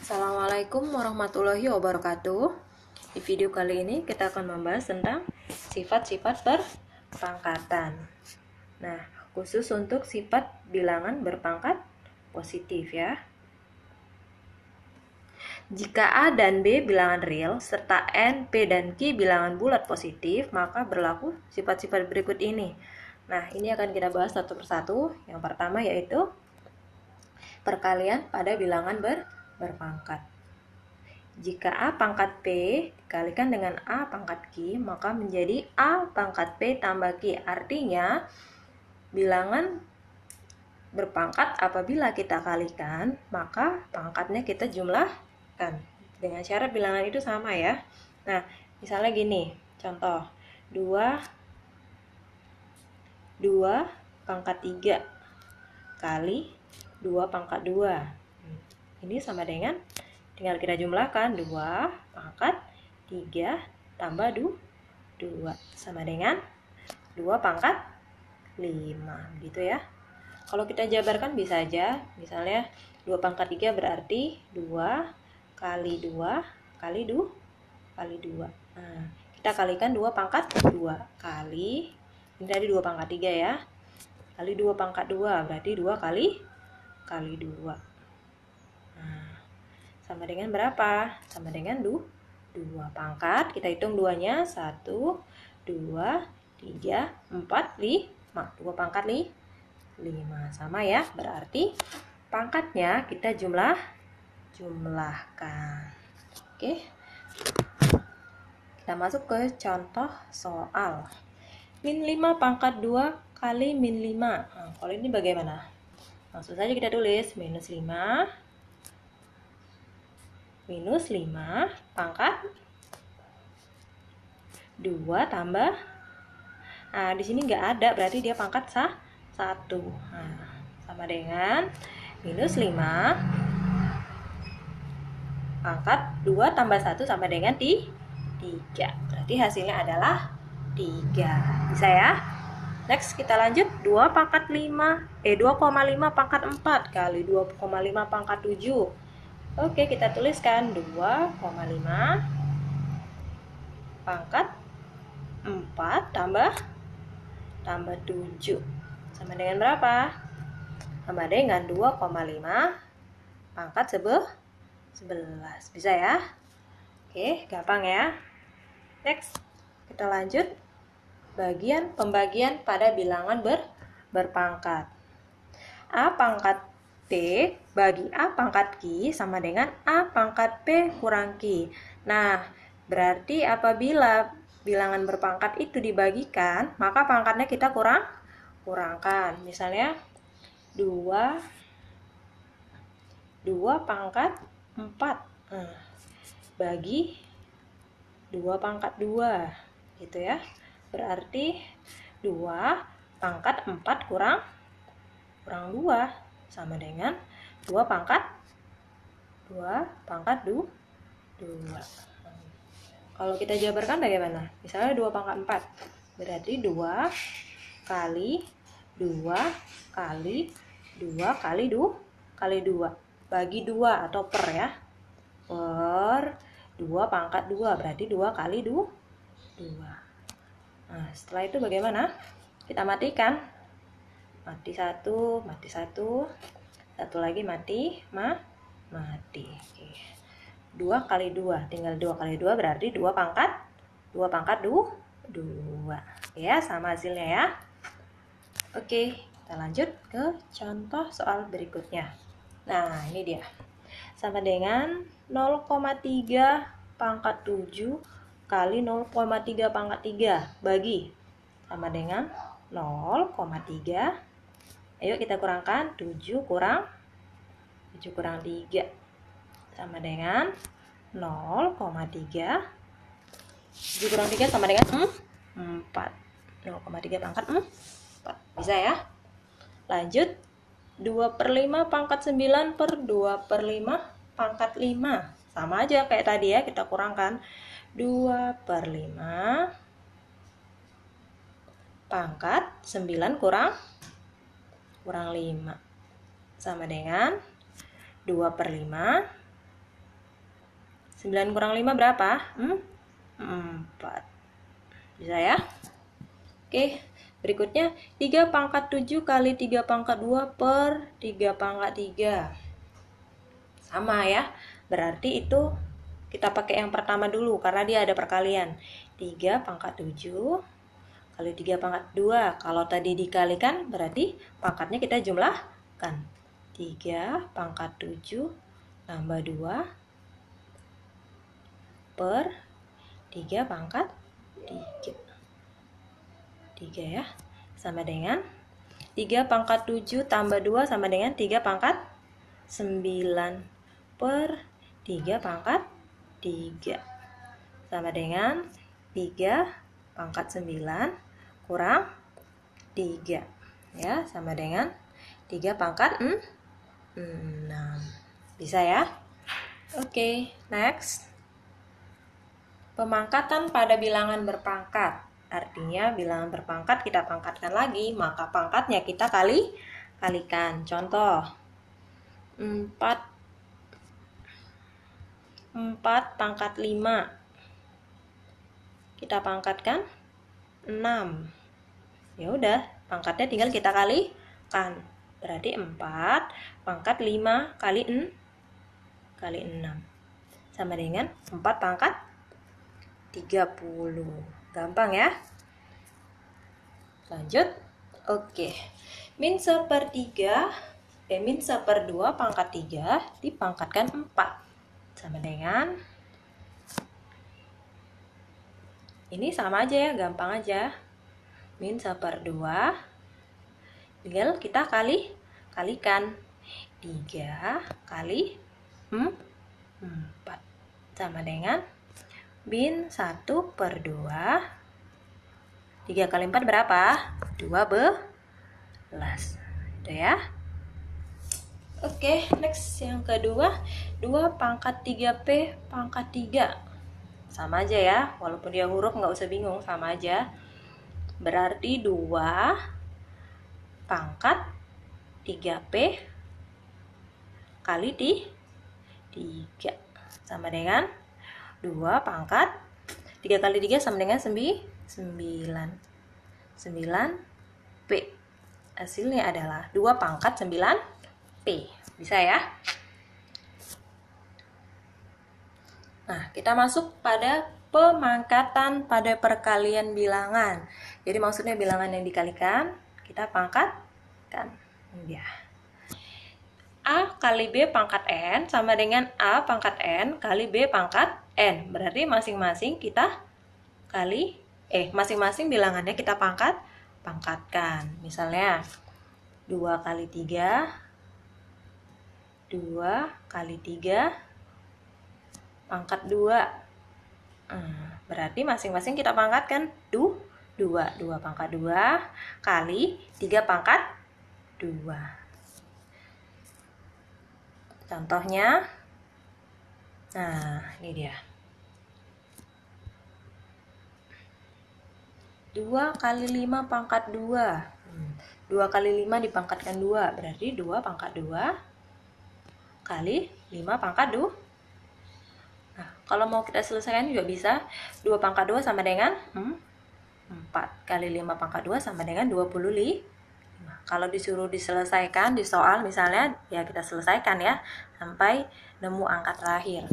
Assalamualaikum warahmatullahi wabarakatuh. Di video kali ini kita akan membahas tentang sifat-sifat berpangkatan. Nah, khusus untuk sifat bilangan berpangkat positif ya. Jika A dan B bilangan real serta N, P, dan Q bilangan bulat positif, maka berlaku sifat-sifat berikut ini. Nah, ini akan kita bahas satu persatu. Yang pertama yaitu perkalian pada bilangan berpangkat. Jika A pangkat P dikalikan dengan A pangkat Q, maka menjadi A pangkat P tambah Q. Artinya, bilangan berpangkat apabila kita kalikan, maka pangkatnya kita jumlahkan. Dengan cara bilangan itu sama ya. Nah, misalnya gini, contoh 2 pangkat 3 kali 2 pangkat 2. Ini sama dengan, tinggal kita jumlahkan 2 pangkat 3 tambah 2 sama dengan 2 pangkat 5 gitu ya. Kalau kita jabarkan bisa aja, misalnya 2 pangkat 3 berarti 2 kali 2 kali 2. Nah, kita kalikan 2 pangkat 2 kali, ini tadi 2 pangkat 3 ya, kali 2 pangkat 2 berarti 2 kali 2. Nah, sama dengan berapa? Sama dengan 2 pangkat. Kita hitung 2-nya. 1, 2, 3, 4, 5. 2 pangkat 5. Sama ya. Berarti pangkatnya kita jumlahkan. Oke. Kita masuk ke contoh soal. Min 5 pangkat 2 kali min 5. Nah, kalau ini bagaimana? Langsung saja kita tulis minus 5 pangkat 2 tambah, nah di sini nggak ada, berarti dia pangkat 1. Nah, sama dengan minus 5 pangkat 2 tambah 1 sama dengan 3. Berarti hasilnya adalah 3. Bisa ya? Next kita lanjut 2,5 pangkat 4 kali 2,5 pangkat 7. Oke, kita tuliskan 2,5 pangkat 4 tambah 7 sama dengan berapa? Sama dengan 2,5 pangkat 11. Bisa ya? Oke, gampang ya. Next, kita lanjut pembagian pada bilangan berpangkat. A pangkat P bagi A pangkat Q sama dengan A pangkat P kurang Q. Nah, berarti apabila bilangan berpangkat itu dibagikan, maka pangkatnya kita kurangkan. Misalnya 2 pangkat 4 bagi 2 pangkat 2 gitu ya. Berarti 2 pangkat 4 kurang 2 sama dengan 2 pangkat 2. Kalau kita jabarkan bagaimana? Misalnya 2 pangkat 4 berarti 2 kali 2 kali 2 kali 2 bagi 2 atau per ya, per 2 pangkat 2 berarti 2 kali 2. Nah, setelah itu bagaimana? Kita matikan. Mati 1, satu lagi mati. Oke. 2 kali 2, tinggal 2 kali 2 berarti 2 pangkat 2. Ya, sama hasilnya ya. Oke, kita lanjut ke contoh soal berikutnya. Nah, ini dia. Sama dengan 0,3 pangkat 7 kali 0,3 pangkat 3 bagi, sama dengan 0,3. Ayo kita kurangkan 7 kurang 3 sama dengan 0,3. 7 kurang 3 sama dengan 4. 0,3 pangkat 4. Bisa ya? Lanjut 2/5 pangkat 9 per 2/5 pangkat 5. Sama aja kayak tadi ya, kita kurangkan 2/5 pangkat 9 kurang 5 sama dengan 2/5 9 kurang 5 berapa? 4. Bisa ya? Oke, berikutnya 3 pangkat 7 kali 3 pangkat 2 per 3 pangkat 3. Sama ya, berarti itu kita pakai yang pertama dulu karena dia ada perkalian. 3 pangkat 7 kali 3 pangkat 2. Kalau tadi dikalikan berarti pangkatnya kita jumlahkan. 3 pangkat 7 tambah 2 per 3 pangkat 3. 3 ya, sama dengan 3 pangkat 7 tambah 2 sama dengan 3 pangkat 9 per 3 pangkat 3. Sama dengan 3 pangkat 9 kurang 3. Ya, sama dengan 3 pangkat 6. Bisa ya? Oke, next. Pemangkatan pada bilangan berpangkat. Artinya bilangan berpangkat kita pangkatkan lagi, maka pangkatnya kita kalikan. Contoh, 4 pangkat 5. Kita pangkatkan 6. Ya udah, pangkatnya tinggal kita kalikan. Berarti 4 pangkat 5 kali 6 sama dengan 4 pangkat 30. Gampang ya. Lanjut. Oke. Min 1/3 min 1/2 pangkat 3 dipangkatkan 4. Sama dengan ini sama aja ya, gampang aja. Min 1/2 tinggal kita kalikan 3 kali 4 sama dengan min 1/2. 3 kali 4 berapa? 12. Itu ya. Oke, next yang kedua, 2 pangkat 3P pangkat 3. Sama aja ya, walaupun dia huruf nggak usah bingung, sama aja. Berarti 2 pangkat 3P kali 3 sama dengan 2 pangkat 3 kali 3 sama dengan 9 P. Hasilnya adalah 2 pangkat 9P. Bisa ya? Nah, kita masuk pada pemangkatan pada perkalian bilangan. Jadi maksudnya bilangan yang dikalikan kita pangkatkan. Ya. A kali B pangkat N sama dengan A pangkat N kali B pangkat N. Berarti masing-masing kita masing-masing bilangannya kita pangkatkan. Misalnya 2 kali 3 pangkat 2. Berarti masing-masing kita pangkatkan 2 pangkat 2 kali 3 pangkat 2. Contohnya, nah ini dia. 2 kali 5 pangkat 2. 2 kali 5 dipangkatkan 2, berarti 2 pangkat 2 kali 5 pangkat 2. Nah, kalau mau kita selesaikan juga bisa. 2 pangkat 2 sama dengan 4 kali 5 pangkat 2 sama dengan 25. Kalau disuruh diselesaikan di soal misalnya, ya kita selesaikan ya sampai nemu angka terakhir.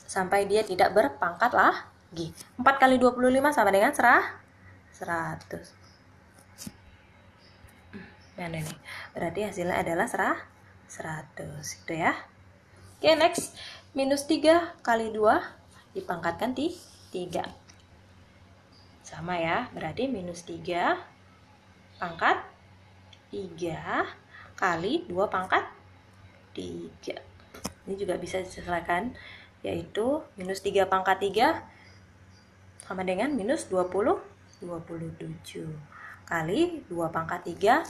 Sampai dia tidak berpangkat lagi. 4 kali 25 sama dengan 100. Nah, ini berarti hasilnya adalah 100. Itu ya. Oke, next. Minus 3 kali 2 dipangkatkan 3. Sama ya, berarti minus 3 pangkat 3 kali 2 pangkat 3. Ini juga bisa diselesaikan, yaitu minus 3 pangkat 3 sama dengan minus 27 kali 2 pangkat 3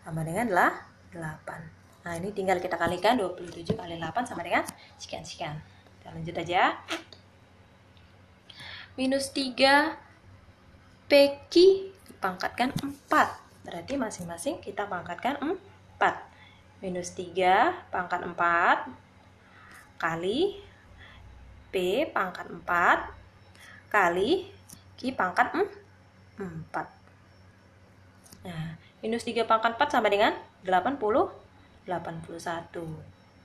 sama dengan 8. Nah, ini tinggal kita kalikan 27 kali 8 sama dengan sekian-sekian. Kita lanjut aja. Minus 3 PQ dipangkatkan 4. Berarti masing-masing kita pangkatkan 4. Minus 3 pangkat 4 kali P pangkat 4 kali Q pangkat 4. Nah, minus 3 pangkat 4 sama dengan 81.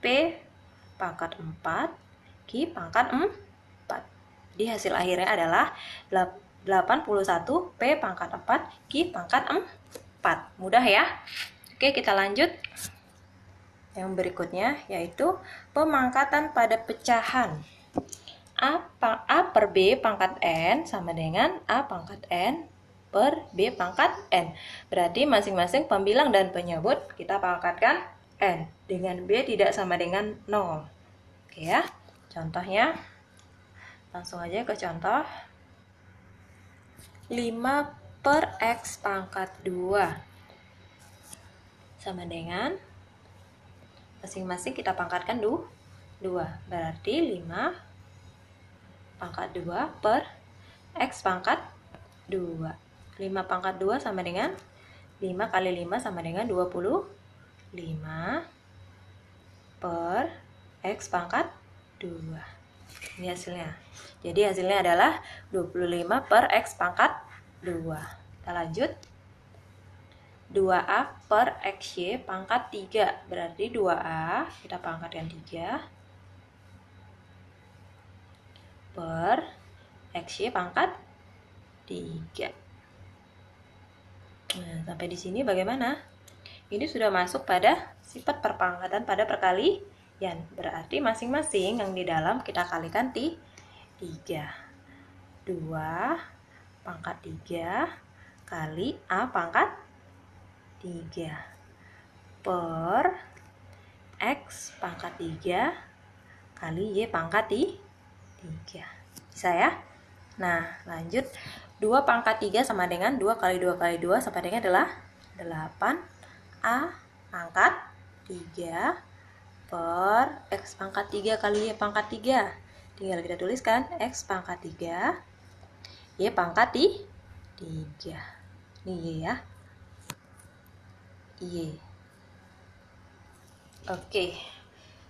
P pangkat 4 Q pangkat 4. Jadi hasil akhirnya adalah 81 P pangkat 4 Q pangkat 4. Mudah ya? Oke, kita lanjut. Yang berikutnya yaitu pemangkatan pada pecahan. A per B pangkat N sama dengan A pangkat N per B pangkat N. Berarti masing-masing pembilang dan penyebut kita pangkatkan N. Dengan B tidak sama dengan 0. Oke ya, contohnya langsung aja ke contoh. 5 per X pangkat 2 sama dengan masing-masing kita pangkatkan 2. Berarti 5 pangkat 2 per X pangkat 2. 5 pangkat 2 sama dengan 5 kali 5 sama dengan 25 per X pangkat 2. Ini hasilnya. Jadi hasilnya adalah 25 per X pangkat 2. Kita lanjut. 2A per XY pangkat 3. Berarti 2A kita pangkatkan 3 per XY pangkat 3. Nah, sampai di sini bagaimana? Ini sudah masuk pada sifat perpangkatan pada perkalian. Berarti masing-masing yang di dalam kita kalikan 3. 2 pangkat 3 kali A pangkat 3 per X pangkat 3 kali Y pangkat 3. Bisa ya? Nah, lanjut. 2 pangkat 3 sama dengan 2 kali 2 kali 2 sama dengan adalah 8 A pangkat 3 per X pangkat 3 kali Y pangkat 3. Tinggal kita tuliskan X pangkat 3 Y pangkat 3. Ini Y ya. Y. Oke.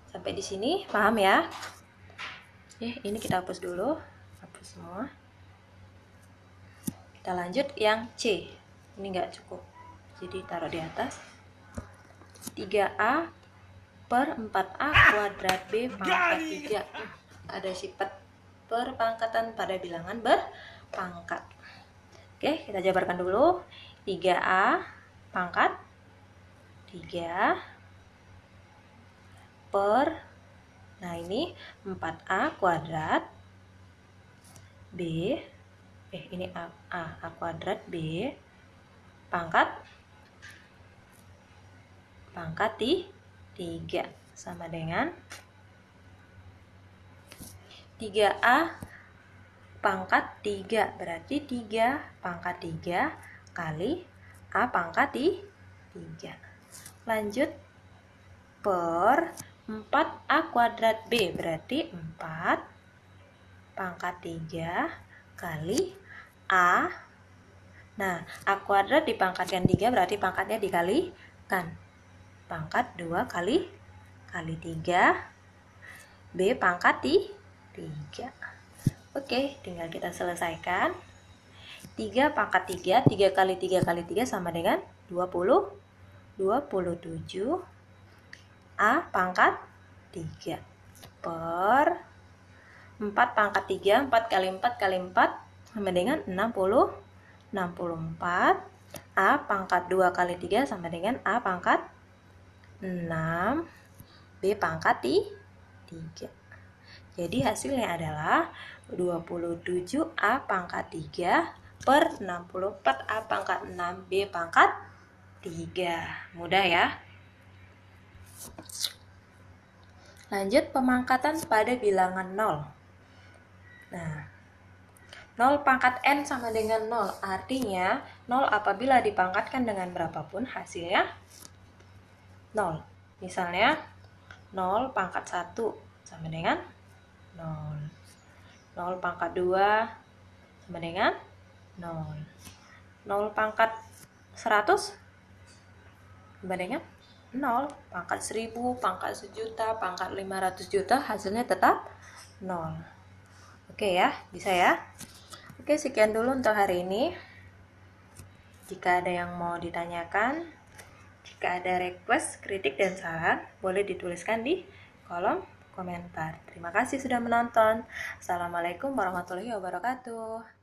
Sampai di sini paham ya? Ini kita hapus dulu. Hapus semua. Kita lanjut yang C. Ini enggak cukup. Jadi taruh di atas. 3A per 4A kuadrat B pangkat 3. Ada sifat perpangkatan pada bilangan berpangkat. Oke, kita jabarkan dulu. 3A pangkat 3 per, nah ini 4A kuadrat B, ini A kuadrat B pangkat 3 sama dengan 3A pangkat 3. Berarti 3 pangkat 3 kali A pangkat 3. Lanjut per 4A kuadrat B. Berarti 4 pangkat 3 kali A. Nah, A kuadrat dipangkatkan 3 berarti pangkatnya dikalikan. Pangkat 2 kali 3 B pangkat 3. Oke, tinggal kita selesaikan. 3 pangkat 3, 3 kali 3 kali 3 sama dengan 27 A pangkat 3 per 4 pangkat 3, 4 kali 4 kali 4 sama dengan 64 A pangkat 2 kali 3 sama dengan A pangkat 6 B pangkat 3. Jadi hasilnya adalah 27 A pangkat 3 per 64 A pangkat 6 B pangkat 3. Mudah ya? Lanjut pemangkatan pada bilangan 0. Nah, 0 pangkat N sama dengan 0. Artinya 0 apabila dipangkatkan dengan berapapun hasilnya 0. Misalnya 0 pangkat 1 sama dengan 0. 0 pangkat 2 sama dengan 0. 0 pangkat 100 sama dengan 0. Pangkat 1000, pangkat 1 juta, pangkat 500 juta hasilnya tetap 0. Oke ya, bisa ya. Oke, sekian dulu untuk hari ini. Jika ada yang mau ditanyakan, jika ada request, kritik, dan saran, boleh dituliskan di kolom komentar. Terima kasih sudah menonton. Assalamualaikum warahmatullahi wabarakatuh.